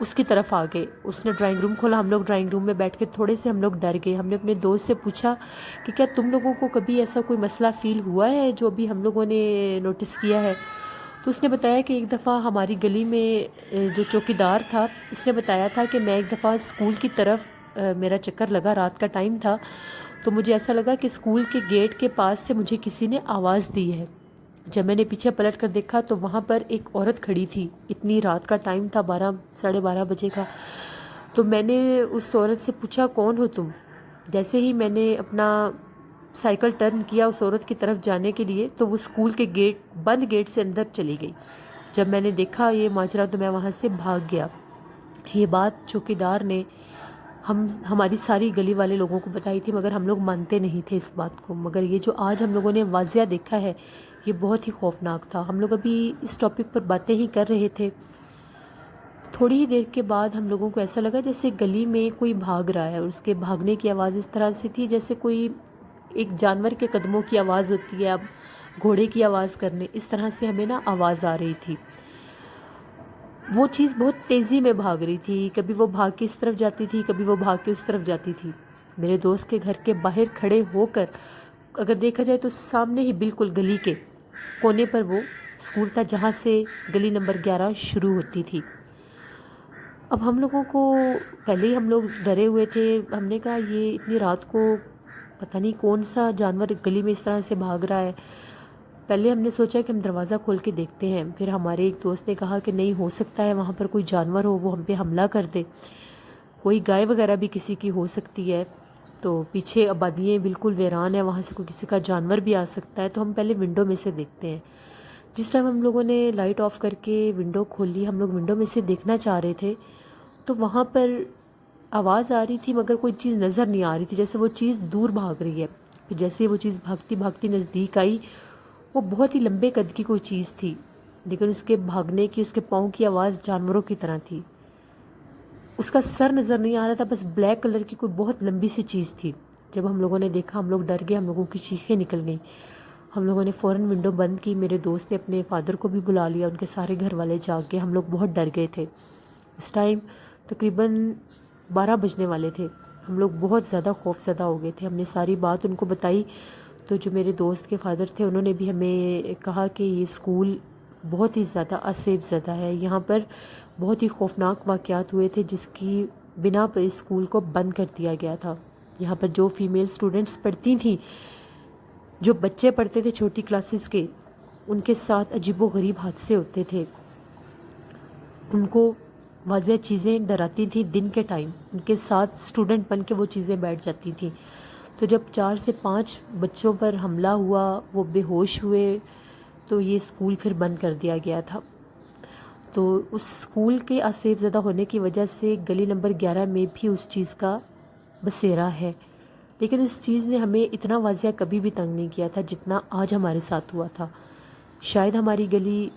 اس کی طرف آ گئے. اس نے ڈرائنگ روم کھولا, ہم لوگ ڈرائنگ روم میں بیٹھ کے تھوڑے سے ہم لوگ ڈر گئے. ہم نے اپنے دوست سے پوچھا کہ کیا تم لوگوں کو کبھی ایسا کوئی مسئلہ فیل ہوا ہے جو ابھی ہم لوگوں نے نوٹس کیا ہے؟ تو اس نے بتایا کہ ایک دفعہ ہماری گلی میں جو چوکیدار تھا اس نے بتایا تھا کہ میں ایک دفعہ اسکول کی طرف میرا چکر لگا, رات کا ٹائم تھا, تو مجھے ایسا لگا کہ اسکول کے گیٹ کے پاس سے مجھے کسی نے آواز دی ہے. جب میں نے پیچھے پلٹ کر دیکھا تو وہاں پر ایک عورت کھڑی تھی. اتنی رات کا ٹائم تھا, 12 ساڑھے 12 بجے کا. تو میں نے اس عورت سے پوچھا کون ہو تم؟ جیسے ہی میں نے اپنا سائیکل ٹرن کیا اس عورت کی طرف جانے کے لیے تو وہ اسکول کے بند گیٹ سے اندر چلی گئی. جب میں نے دیکھا یہ ماجرا تو میں وہاں سے بھاگ گیا. یہ بات چوکیدار نے ہماری ساری گلی والے لوگوں کو بتائی تھی, مگر ہم لوگ مانتے نہیں تھے اس بات کو. مگر یہ جو آج ہم لوگوں نے واضح دیکھا ہے یہ بہت ہی خوفناک تھا. ہم لوگ ابھی اس ٹاپک پر باتیں ہی کر رہے تھے, تھوڑی ہی دیر کے بعد ہم لوگوں کو ایسا لگا جیسے گلی میں کوئی بھاگ رہا ہے, اور اس کے بھاگنے کی آواز اس طرح سے تھی جیسے کوئی ایک جانور کے قدموں کی آواز ہوتی ہے, اب گھوڑے کی آواز کرنے, اس طرح سے ہمیں نا آواز آ رہی تھی. وہ چیز بہت تیزی میں بھاگ رہی تھی, کبھی وہ بھاگ کے اس طرف جاتی تھی, کبھی وہ بھاگ کے اس طرف جاتی تھی. میرے دوست کے گھر کے باہر کھڑے ہو کر اگر دیکھا جائے تو سامنے ہی بالکل گلی کے کونے پر وہ اسکول تھا جہاں سے گلی نمبر 11 شروع ہوتی تھی. اب ہم لوگوں کو پہلے ہی ہم لوگ ڈرے ہوئے تھے. ہم نے کہا یہ اتنی رات کو پتہ نہیں کون سا جانور گلی میں اس طرح سے بھاگ رہا ہے. پہلے ہم نے سوچا کہ ہم دروازہ کھول کے دیکھتے ہیں, پھر ہمارے ایک دوست نے کہا کہ نہیں ہو سکتا ہے وہاں پر کوئی جانور ہو, وہ ہم پہ حملہ کر دے, کوئی گائے وغیرہ بھی کسی کی ہو سکتی ہے, تو پیچھے آبادیاں بالکل ویران ہے, وہاں سے کوئی کسی کا جانور بھی آ سکتا ہے, تو ہم پہلے ونڈو میں سے دیکھتے ہیں. جس ٹائم ہم لوگوں نے لائٹ آف کر کے ونڈو کھولی, ہم لوگ ونڈو میں سے دیکھنا چاہ رہے تھے تو وہاں پر آواز آ رہی تھی مگر کوئی چیز نظر نہیں آ رہی تھی, جیسے وہ چیز دور بھاگ رہی ہے. پھر جیسے وہ چیز بھاگتی بھاگتی نزدیک آئی, وہ بہت ہی لمبے قد کی کوئی چیز تھی, لیکن اس کے بھاگنے کی, اس کے پاؤں کی آواز جانوروں کی طرح تھی. اس کا سر نظر نہیں آ رہا تھا, بس بلیک کلر کی کوئی بہت لمبی سی چیز تھی. جب ہم لوگوں نے دیکھا ہم لوگ ڈر گئے, ہم لوگوں کی چیخیں نکل گئیں. ہم لوگوں نے فوراً ونڈو بند کی. میرے دوست نے اپنے فادر کو بھی بلا لیا, ان کے سارے گھر والے جاگ گئے. ہم لوگ بہت ڈر گئے تھے. اس ٹائم تقریباً 12 بجنے والے تھے. ہم لوگ بہت زیادہ خوف زدہ ہو گئے تھے. ہم نے ساری بات ان کو بتائی تو جو میرے دوست کے فادر تھے انہوں نے بھی ہمیں کہا کہ یہ اسکول بہت ہی زیادہ اسیف زدہ ہے, یہاں پر بہت ہی خوفناک واقعات ہوئے تھے جس کی بنا پر اسکول کو بند کر دیا گیا تھا. یہاں پر جو فیمیل اسٹوڈنٹس پڑھتی تھیں, جو بچے پڑھتے تھے چھوٹی کلاسز کے, ان کے ساتھ عجیب و غریب حادثے ہوتے تھے. ان کو واضح چیزیں ڈراتی تھیں دن کے ٹائم, ان کے ساتھ اسٹوڈنٹ بن کے وہ چیزیں بیٹھ جاتی تھیں. تو جب 4 سے 5 بچوں پر حملہ ہوا, وہ بے ہوش ہوئے, تو یہ اسکول پھر بند کر دیا گیا تھا. تو اس اسکول کے اسیف زدہ ہونے کی وجہ سے گلی نمبر 11 میں بھی اس چیز کا بسیرا ہے, لیکن اس چیز نے ہمیں اتنا واضح کبھی بھی تنگ نہیں کیا تھا جتنا آج ہمارے ساتھ ہوا تھا. شاید ہماری گلی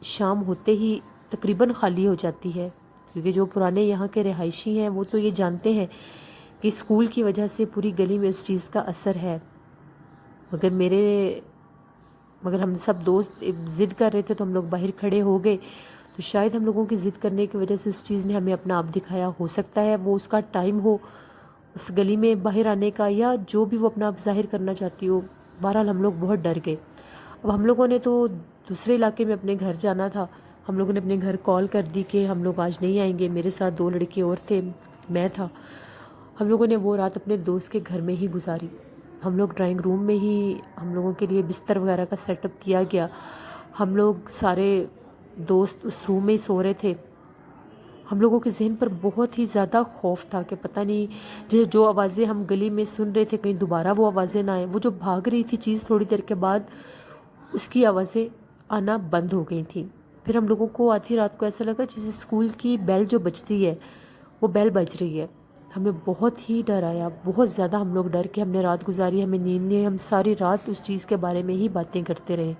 شام ہوتے ہی تقریباً خالی ہو جاتی ہے, کیونکہ جو پرانے یہاں کے رہائشی ہیں وہ تو یہ جانتے ہیں کہ اسکول کی وجہ سے پوری گلی میں اس چیز کا اثر ہے. مگر ہم سب دوست ضد کر رہے تھے تو ہم لوگ باہر کھڑے ہو گئے. تو شاید ہم لوگوں کی ضد کرنے کی وجہ سے اس چیز نے ہمیں اپنا آپ دکھایا. ہو سکتا ہے وہ اس کا ٹائم ہو اس گلی میں باہر آنے کا, یا جو بھی وہ اپنا آپ ظاہر کرنا چاہتی ہو. بہرحال ہم لوگ بہت ڈر گئے. اب ہم لوگوں نے تو دوسرے علاقے میں اپنے گھر جانا تھا. ہم لوگوں نے اپنے گھر کال کر دی کہ ہم لوگ آج نہیں آئیں گے. میرے ساتھ 2 لڑکے اور تھے, میں تھا. ہم لوگوں نے وہ رات اپنے دوست کے گھر میں ہی گزاری. ہم لوگ ڈرائنگ روم میں ہی ہم لوگوں کے لیے بستر وغیرہ کا سیٹ اپ کیا گیا. ہم لوگ سارے دوست اس روم میں ہی سو رہے تھے. ہم لوگوں کے ذہن پر بہت ہی زیادہ خوف تھا کہ پتہ نہیں جو آوازیں ہم گلی میں سن رہے تھے کہیں دوبارہ وہ آوازیں نہ آئیں. وہ جو بھاگ رہی تھی چیز تھوڑی دیر کے بعد اس کی آوازیں آنا بند ہو گئی تھیں. پھر ہم لوگوں کو آدھی رات کو ایسا لگا جیسے اسکول کی بیل جو بجتی ہے وہ بیل بج رہی ہے. ہمیں بہت ہی ڈر آیا, بہت زیادہ ہم لوگ ڈر کے ہم نے رات گزاری. ہمیں نیند نہیں, ہم ساری رات اس چیز کے بارے میں ہی باتیں کرتے رہے.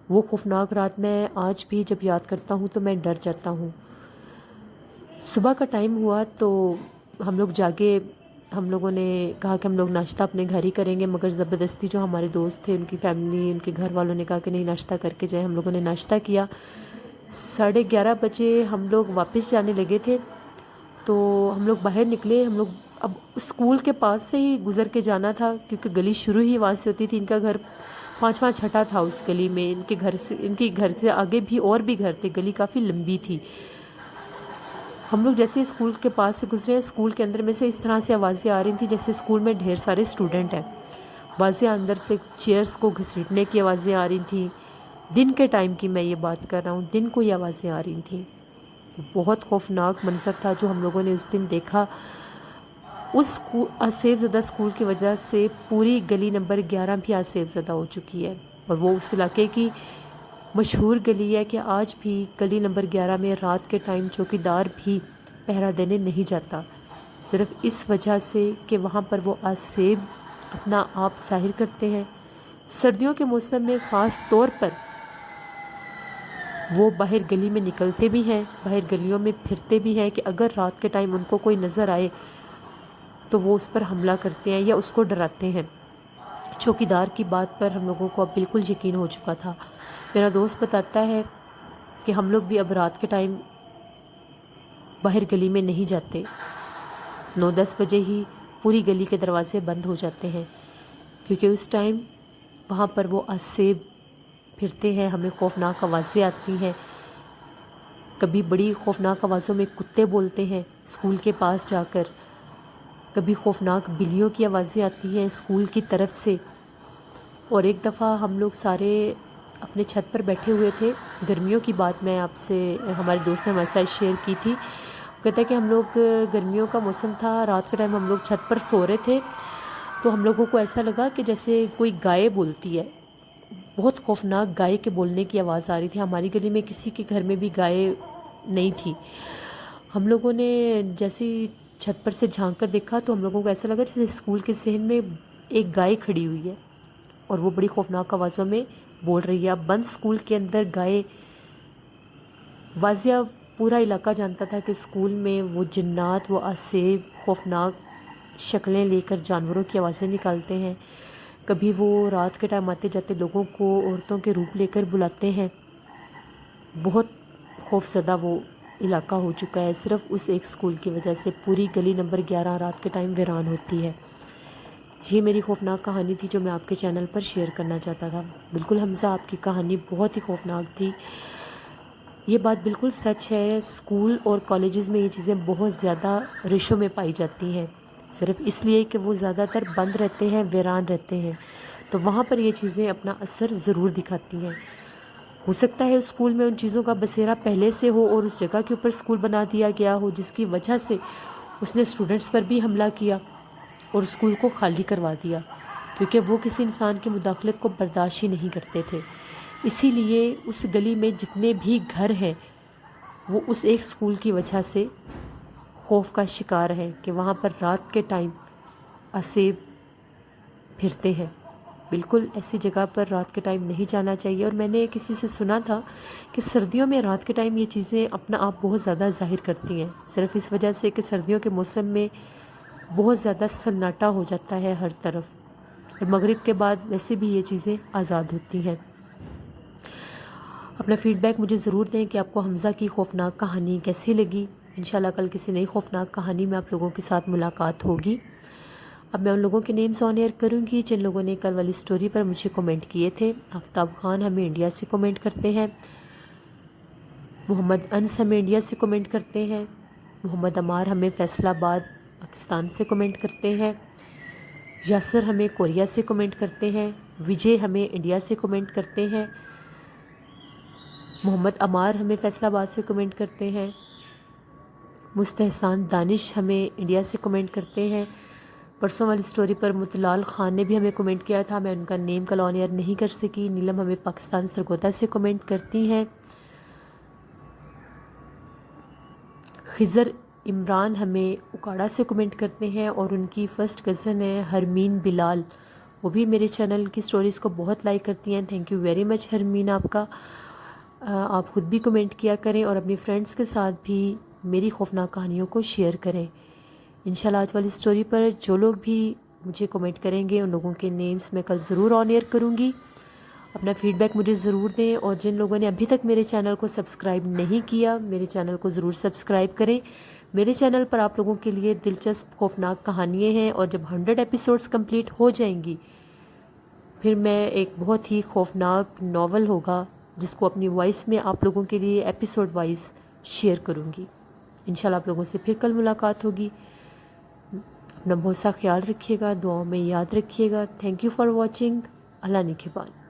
وہ خوفناک رات میں آج بھی جب یاد کرتا ہوں تو میں ڈر جاتا ہوں. صبح کا ٹائم ہوا تو ہم لوگ جاگے. ہم لوگوں نے کہا کہ ہم لوگ ناشتہ اپنے گھر ہی کریں گے, مگر زبردستی جو ہمارے دوست تھے ان کی فیملی, ان کے گھر والوں نے کہا کہ نہیں ناشتہ کر کے جائیں. ہم لوگوں نے ناشتہ کیا. 11:30 بجے ہم لوگ واپس جانے لگے تھے، تو ہم لوگ باہر نکلے. ہم لوگ اب اسکول کے پاس سے ہی گزر کے جانا تھا، کیونکہ گلی شروع ہی وہاں سے ہوتی تھی. ان کا گھر 5واں 6ٹھا تھا اس گلی میں. ان کے گھر سے آگے بھی اور بھی گھر تھے. گلی کافی لمبی تھی. ہم لوگ جیسے اسکول کے پاس سے گزرے، اسکول کے اندر میں سے اس طرح سے آوازیں آ رہی تھیں جیسے اسکول میں ڈھیر سارے اسٹوڈنٹ ہیں. آوازیں اندر سے چیئرز کو گھسیٹنے کی آوازیں آ رہی تھیں. دن کے ٹائم کی میں یہ بات کر رہا ہوں، دن کو یہ آوازیں آ رہی تھیں. بہت خوفناک منظر تھا جو ہم لوگوں نے اس دن دیکھا. اس سیف زدہ اسکول کی وجہ سے پوری گلی نمبر 11 بھی آج سیف زدہ ہو چکی ہے، اور وہ اس علاقے کی مشہور گلی ہے کہ آج بھی گلی نمبر 11 میں رات کے ٹائم چوکیدار بھی پہرا دینے نہیں جاتا، صرف اس وجہ سے کہ وہاں پر وہ آج سیب اپنا آپ ظاہر کرتے ہیں. سردیوں کے موسم میں خاص طور پر وہ باہر گلی میں نکلتے بھی ہیں، باہر گلیوں میں پھرتے بھی ہیں کہ اگر رات کے ٹائم ان کو کوئی نظر آئے تو وہ اس پر حملہ کرتے ہیں یا اس کو ڈراتے ہیں. چوکیدار کی بات پر ہم لوگوں کو اب بالکل یقین ہو چکا تھا. میرا دوست بتاتا ہے کہ ہم لوگ بھی اب رات کے ٹائم باہر گلی میں نہیں جاتے. 9-10 بجے ہی پوری گلی کے دروازے بند ہو جاتے ہیں، کیونکہ اس ٹائم وہاں پر وہ اسیب پھرتے ہیں. ہمیں خوفناک آوازیں آتی ہیں. کبھی بڑی خوفناک آوازوں میں کتے بولتے ہیں اسکول کے پاس جا کر. کبھی خوفناک بلیوں کی آوازیں آتی ہیں اسکول کی طرف سے. اور ایک دفعہ ہم لوگ سارے اپنے چھت پر بیٹھے ہوئے تھے. گرمیوں کی بات میں آپ سے ہمارے دوست نے ہمارے ساتھ شیئر کی تھی. کہتا ہے کہ ہم لوگ گرمیوں کا موسم تھا، رات کے ٹائم ہم لوگ چھت پر سو رہے تھے، تو ہم لوگوں کو ایسا لگا کہ جیسے کوئی گائے بولتی ہے. بہت خوفناک گائے کے بولنے کی آواز آ رہی تھی. ہماری گلی میں کسی کے گھر میں بھی گائے نہیں تھی. ہم لوگوں نے جیسے چھت پر سے جھانک کر دیکھا تو ہم لوگوں کو ایسا لگا جیسے اسکول کے ذہن میں ایک گائے کھڑی ہوئی ہے اور وہ بڑی خوفناک آوازوں میں بول رہی ہے. اب بند اسکول کے اندر گائے، واضح پورا علاقہ جانتا تھا کہ اسکول میں وہ جنات، وہ اسیب خوفناک شکلیں لے کر جانوروں کی آوازیں نکالتے ہیں. کبھی وہ رات کے ٹائم آتے جاتے لوگوں کو عورتوں کے روپ لے کر بلاتے ہیں. بہت خوف زدہ وہ علاقہ ہو چکا ہے صرف اس ایک اسکول کی وجہ سے. پوری گلی نمبر 11 رات کے ٹائم ویران ہوتی ہے. یہ میری خوفناک کہانی تھی جو میں آپ کے چینل پر شیئر کرنا چاہتا تھا. بالکل حمزہ، آپ کی کہانی بہت ہی خوفناک تھی. یہ بات بالکل سچ ہے. اسکول اور کالجز میں یہ چیزیں بہت زیادہ ریشوں میں پائی جاتی ہیں، صرف اس لیے کہ وہ زیادہ تر بند رہتے ہیں، ویران رہتے ہیں، تو وہاں پر یہ چیزیں اپنا اثر ضرور دکھاتی ہیں. ہو سکتا ہے اسکول میں ان چیزوں کا بسیرا پہلے سے ہو اور اس جگہ کے اوپر اسکول بنا دیا گیا ہو، جس کی وجہ سے اس نے اسٹوڈنٹس پر بھی حملہ کیا اور اسکول کو خالی کروا دیا، کیونکہ وہ کسی انسان کی مداخلت کو برداشت ہی نہیں کرتے تھے. اسی لیے اس گلی میں جتنے بھی گھر ہیں وہ اس ایک اسکول کی وجہ سے خوف کا شکار ہیں کہ وہاں پر رات کے ٹائم اسیب پھرتے ہیں. بالکل ایسی جگہ پر رات کے ٹائم نہیں جانا چاہیے. اور میں نے کسی سے سنا تھا کہ سردیوں میں رات کے ٹائم یہ چیزیں اپنا آپ بہت زیادہ ظاہر کرتی ہیں، صرف اس وجہ سے کہ سردیوں کے موسم میں بہت زیادہ سناٹا ہو جاتا ہے ہر طرف، اور مغرب کے بعد ویسے بھی یہ چیزیں آزاد ہوتی ہیں. اپنا فیڈ بیک مجھے ضرور دیں کہ آپ کو حمزہ کی خوفناک کہانی کیسی لگی. انشاءاللہ کل کسی نئی خوفناک کہانی میں آپ لوگوں کے ساتھ ملاقات ہوگی. اب میں ان لوگوں کے نیمز آن ایئر کروں گی جن لوگوں نے کل والی سٹوری پر مجھے کومنٹ کیے تھے. آفتاب خان ہمیں انڈیا سے کومنٹ کرتے ہیں، محمد انس ہمیں انڈیا سے کومنٹ کرتے ہیں، محمد عمار ہمیں فیصل آباد پاکستان سے کومنٹ کرتے ہیں، یاسر ہمیں کوریا سے کومنٹ کرتے ہیں، وجے ہمیں انڈیا سے کومنٹ کرتے ہیں، محمد عمار ہمیں فیصل آباد سے کومنٹ کرتے ہیں، مستحسان دانش ہمیں انڈیا سے کومنٹ کرتے ہیں. پرسوں والی سٹوری پر مطلال خان نے بھی ہمیں کومنٹ کیا تھا، میں ان کا نیم کل آن ایئر نہیں کر سکی. نیلم ہمیں پاکستان سرگودا سے کومنٹ کرتی ہیں، خضر عمران ہمیں اکاڑا سے کومنٹ کرتے ہیں، اور ان کی فرسٹ کزن ہے ہرمین بلال، وہ بھی میرے چینل کی سٹوریز کو بہت لائک کرتی ہیں. Thank you very much Hermann آپ کا. آپ خود بھی کومنٹ کیا کریں اور اپنی فرینڈس کے ساتھ بھی میری خوفناک کہانیوں کو شیئر کریں. انشاءاللہ آج والی سٹوری پر جو لوگ بھی مجھے کومنٹ کریں گے ان لوگوں کے نیمز میں کل ضرور آن ایئر کروں گی. اپنا فیڈ بیک مجھے ضرور دیں، اور جن لوگوں نے ابھی تک میرے چینل کو سبسکرائب نہیں کیا، میرے چینل کو ضرور سبسکرائب کریں۔ میرے چینل پر آپ لوگوں کے لیے دلچسپ خوفناک کہانیاں ہیں، اور جب 100 ایپیسوڈز کمپلیٹ ہو جائیں گی پھر میں ایک بہت ہی خوفناک ناول ہوگا جس کو اپنی وائس میں آپ لوگوں کے لیے ایپیسوڈ وائز شیئر کروں گی۔ انشاءاللہ آپ لوگوں سے پھر کل ملاقات ہوگی۔ اپنا بہت سا خیال رکھیے گا، دعاؤں میں یاد رکھیے گا۔ Thank you for watching. اللہ نگہبان۔